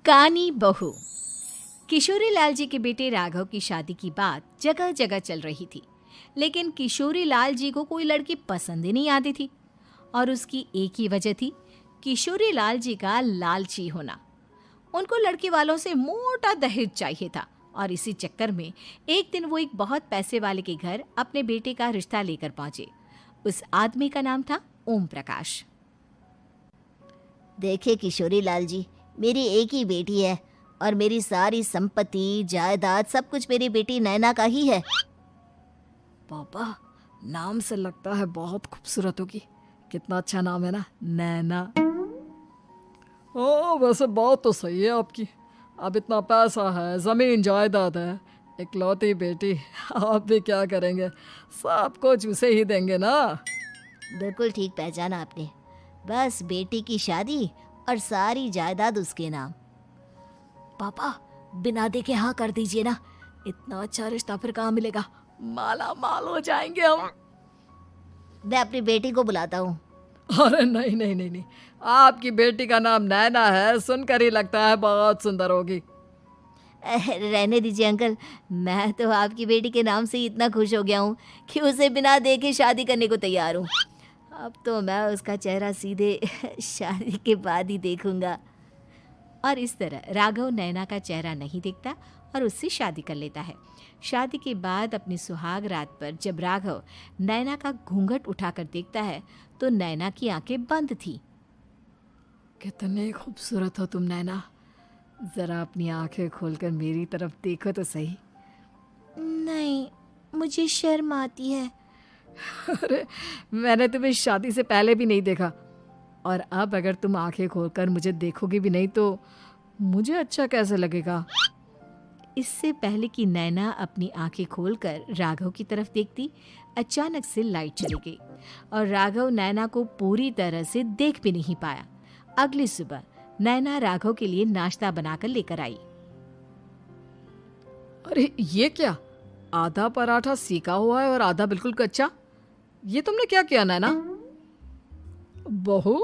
कानी बहू। किशोरी लाल जी के बेटे राघव की शादी की बात जगह जगह चल रही थी, लेकिन किशोरी लाल जी को कोई लड़की पसंद ही नहीं आती थी। और उसकी एक ही वजह थी, किशोरी लाल जी का लालची होना। उनको लड़की वालों से मोटा दहेज चाहिए था और इसी चक्कर में एक दिन वो एक बहुत पैसे वाले के घर अपने बेटे का रिश्ता लेकर पहुंचे। उस आदमी का नाम था ओम प्रकाश। देखिए किशोरी लाल जी, मेरी एक ही बेटी है और मेरी सारी संपत्ति जायदाद सब कुछ मेरी बेटी नैना का ही है। पापा, नाम से लगता है बहुत खूबसूरत होगी। कितना अच्छा नाम है ना, नैना। ओ, वैसे बात तो सही है आपकी। अब इतना पैसा है, जमीन जायदाद है, इकलौती बेटी, आप भी क्या करेंगे? सब कुछ उसे ही देंगे ना। बिल्कुल ठीक पहचाना आपने। बस बेटी की शादी और सारी जायदाद उसके नाम। पापा, बिना देखे हाँ कर दीजिए ना। इतना अच्छा रिश्ता फिर कहाँ मिलेगा? माला माल हो जाएंगे हम। मैं अपनी बेटी को बुलाता हूँ। अरे नहीं नहीं नहीं नहीं, आपकी बेटी का नाम नैना है, सुनकर ही लगता है बहुत सुंदर होगी। रहने दीजिए अंकल, मैं तो आपकी बेटी के नाम से ही इतना खुश हो गया हूँ कि उसे बिना देखे शादी करने को तैयार हूँ। अब तो मैं उसका चेहरा सीधे शादी के बाद ही देखूंगा। और इस तरह राघव नैना का चेहरा नहीं देखता और उससे शादी कर लेता है। शादी के बाद अपनी सुहाग रात पर जब राघव नैना का घूंघट उठाकर देखता है तो नैना की आंखें बंद थी। कितने खूबसूरत हो तुम नैना, जरा अपनी आंखें खोलकर मेरी तरफ देखो तो सही। नहीं, मुझे शर्म आती है। अरे, मैंने तुम्हें शादी से पहले भी नहीं देखा, और अब अगर तुम आंखें खोलकर मुझे देखोगे भी नहीं तो मुझे अच्छा कैसे लगेगा? इससे पहले कि नैना अपनी आंखें खोलकर राघव की तरफ देखती, अचानक से लाइट चली गई और राघव नैना को पूरी तरह से देख भी नहीं पाया। अगली सुबह नैना राघव के लिए नाश्ता बनाकर लेकर आई। अरे ये क्या, आधा पराठा सेका हुआ है और आधा बिल्कुल कच्चा। ये तुमने क्या किया नैना? बहू,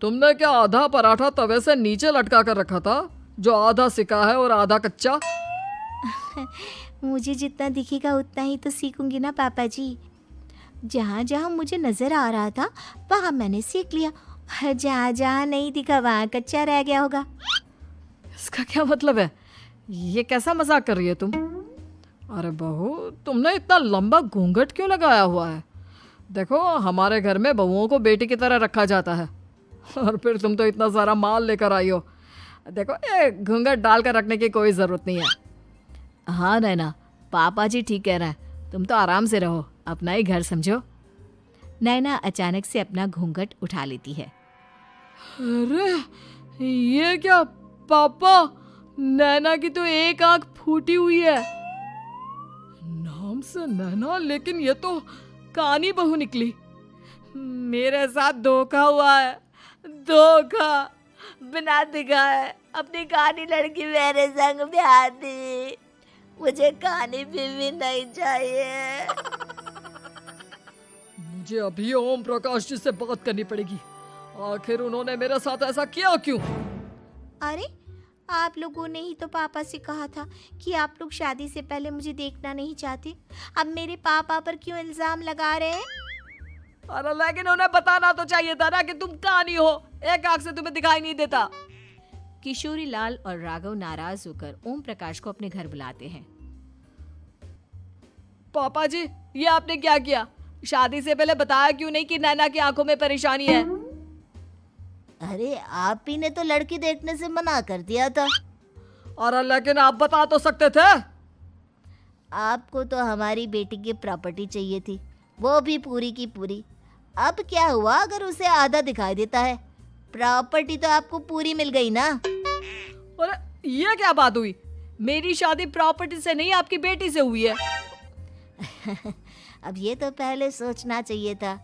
तुमने क्या आधा पराठा तवे से नीचे लटका कर रखा था, जो आधा सिका है और आधा कच्चा? मुझे जितना दिखेगा उतना ही तो सीखूंगी ना पापा जी। जहाँ जहाँ मुझे नजर आ रहा था वहाँ मैंने सीख लिया, जहाँ जहाँ नहीं दिखा वहाँ कच्चा रह गया होगा। इसका क्या मतलब है? ये कैसा मजाक कर रही है तुम? अरे बहू, तुमने इतना लंबा घूंघट क्यों लगाया हुआ है? देखो, हमारे घर में बहुओं को बेटी की तरह रखा जाता है, और फिर तुम तो इतना सारा माल लेकर आई हो। देखो, ये घूंघट डालकर रखने की कोई ज़रूरत नहीं है। हाँ नैना, पापा जी ठीक कह रहे हैं, तुम तो आराम से रहो, अपना ही घर समझो। नैना अचानक से अपना घूंघट उठा लेती है। अरे ये क्या पापा, नैना की तो एक आंख फूटी हुई है। नाम से नैना, लेकिन ये तो कानी बहू निकली। मेरे साथ धोखा हुआ है, धोखा। बिना दिखाए अपनी कानी लड़की मेरे संग ब्याह दी। मुझे कानी बीवी नहीं चाहिए। मुझे अभी ओम प्रकाश जी से बात करनी पड़ेगी। आखिर उन्होंने मेरे साथ ऐसा किया क्यों? अरे, आप लोगों ने ही तो पापा से कहा था कि आप लोग शादी से पहले मुझे देखना नहीं चाहते। अब मेरे पापा पर क्यों इल्जाम लगा रहे हैं? अरे लेकिन उन्हें बताना तो चाहिए था ना कि तुम कानी हो, एक आंख से तुम्हें दिखाई नहीं देता। किशोरी लाल और राघव नाराज होकर ओम प्रकाश को अपने घर बुलाते हैं। पापा जी, ये आपने क्या किया? शादी से पहले बताया क्यों नहीं कि नैना की आंखों में परेशानी है? अरे, आप ही ने तो लड़की देखने से मना कर दिया था। और लेकिन आप बता तो सकते थे। आपको तो हमारी बेटी की प्रॉपर्टी चाहिए थी, वो भी पूरी की पूरी। अब क्या हुआ अगर उसे आधा दिखाई देता है? प्रॉपर्टी तो आपको पूरी मिल गई ना। अरे ये क्या बात हुई? मेरी शादी प्रॉपर्टी से नहीं, आपकी बेटी से हुई है। अब ये तो पहले सोचना चाहिए था,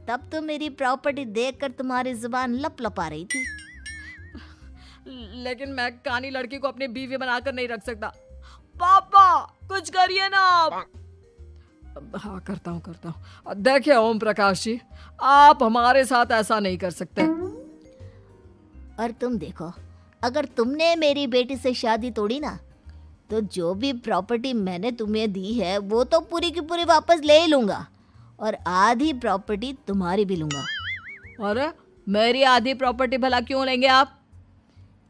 तब तो मेरी प्रॉपर्टी देखकर तुम्हारी जुबान लप लपा रही थी। लेकिन मैं कानी लड़की को अपनी बीवी बनाकर नहीं रख सकता। पापा, कुछ करिए ना आप। हाँ, करता हूँ। देखिए ओम प्रकाश जी, आप हमारे साथ ऐसा नहीं कर सकते। और तुम देखो, अगर तुमने मेरी बेटी से शादी तोड़ी ना, तो जो भी प्रॉपर्टी मैंने तुम्हें दी है वो तो पूरी की पूरी वापस ले ही लूँगा, और आधी प्रॉपर्टी तुम्हारी भी लूँगा। अरे मेरी आधी प्रॉपर्टी भला क्यों लेंगे आप?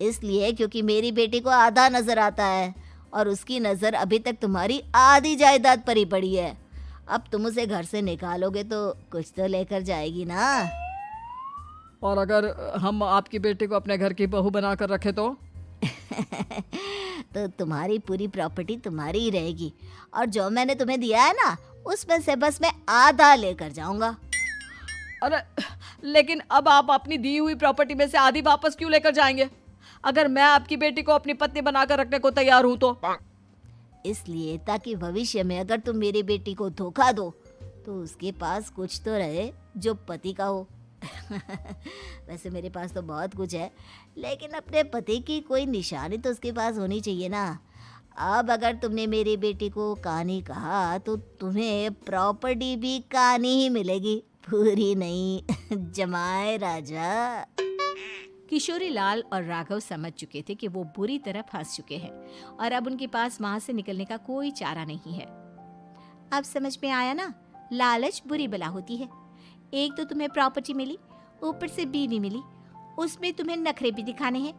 इसलिए क्योंकि मेरी बेटी को आधा नजर आता है और उसकी नज़र अभी तक तुम्हारी आधी जायदाद पर ही पड़ी है। अब तुम उसे घर से निकालोगे तो कुछ तो लेकर जाएगी ना। और अगर हम आपकी बेटी को अपने घर की बहू बनाकर रखे तो? तो तुम्हारी पूरी प्रॉपर्टी तुम्हारी ही रहेगी, और जो मैंने तुम्हें दिया है ना, उसमें से बस मैं आधा लेकर जाऊंगा। अरे लेकिन अब आप अपनी दी हुई प्रॉपर्टी में से आधी वापस क्यों लेकर जाएंगे? अगर मैं आपकी बेटी को अपनी पत्नी बनाकर रखने को तैयार हूं तो? इसलिए ताकि भविष्य में अगर तुम मेरी बेटी को धोखा दो तो उसके पास कुछ तो रहे जो पति का हो। वैसे मेरे पास तो बहुत कुछ है, लेकिन अपने पति की कोई निशानी तो उसके पास होनी चाहिए ना। अब अगर तुमने मेरी बेटी को कानी कहा तो तुम्हें प्रॉपर्टी भी कानी ही मिलेगी, पूरी नहीं। जमाए राजा। किशोरी लाल और राघव समझ चुके थे कि वो बुरी तरह फंस चुके हैं और अब उनके पास वहां से निकलने का कोई चारा नहीं है। अब समझ में आया ना, लालच बुरी बला होती है। एक तो तुम्हें प्रॉपर्टी मिली, ऊपर से बीवी मिली, उसमें तुम्हें नखरे भी दिखाने हैं।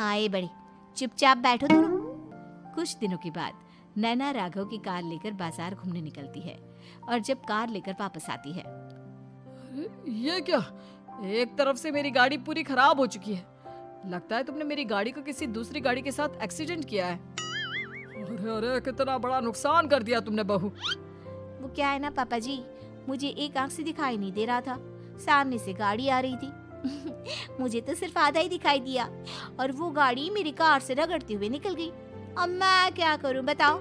आए बड़े, चुपचाप बैठो दोनों। कुछ दिनों के बाद नैना राघव की कार लेकर बाजार घूमने निकलती है और जब कार लेकर वापस आती है, ये क्या? एक तरफ से मेरी गाड़ी पूरी खराब हो चुकी है। लगता है तुमने मेरी गाड़ी को किसी दूसरी गाड़ी के साथ एक्सीडेंट किया है। अरे अरे कितना बड़ा नुकसान कर दिया तुमने बहू। वो क्या है ना पापा जी, मुझे एक आंख से दिखाई नहीं दे रहा था, सामने से गाड़ी आ रही थी। मुझे तो सिर्फ आधा ही दिखाई दिया और वो गाड़ी मेरी कार से रगड़ते हुए निकल गई। अब मैं क्या करूं बताओ?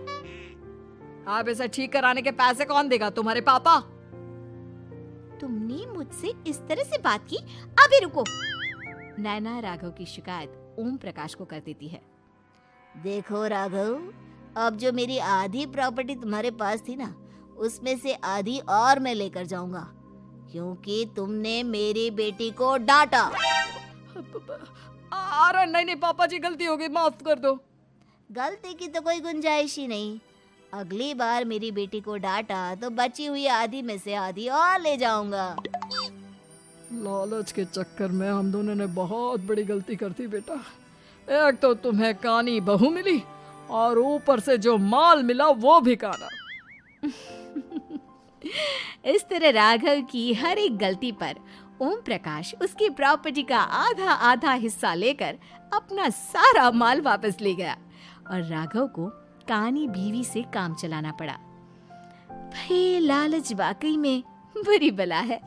आप इसे ठीक कराने के पैसे कौन देगा? तुम्हारे पापा। तुमने मुझसे इस तरह से बात की? अभी रुको। नैना राघव की शिकायत ओम प्रकाश को कर देती है। देखो राघव, अब जो मेरी आधी प्रॉपर्टी तुम्हारे पास थी ना, उसमें से आधी और मैं लेकर जाऊंगा, क्योंकि तुमने मेरी बेटी को डांटा। अरे नहीं नहीं पापा जी, गलती हो गई, माफ कर दो। गलती की तो कोई गुंजाइश ही नहीं। अगली बार मेरी बेटी को डांटा तो बची हुई आधी में से आधी और ले जाऊंगा। लालच के चक्कर में हम दोनों ने बहुत बड़ी गलती कर दी बेटा। एक तो तुम्हें कानी बहू मिली और ऊपर से जो माल मिला वो भी काना। इस तरह राघव की हर एक गलती पर ओम प्रकाश उसकी प्रॉपर्टी का आधा आधा हिस्सा लेकर अपना सारा माल वापस ले गया और राघव को कानी बीवी से काम चलाना पड़ा। भाई लालच वाकई में बुरी बला है।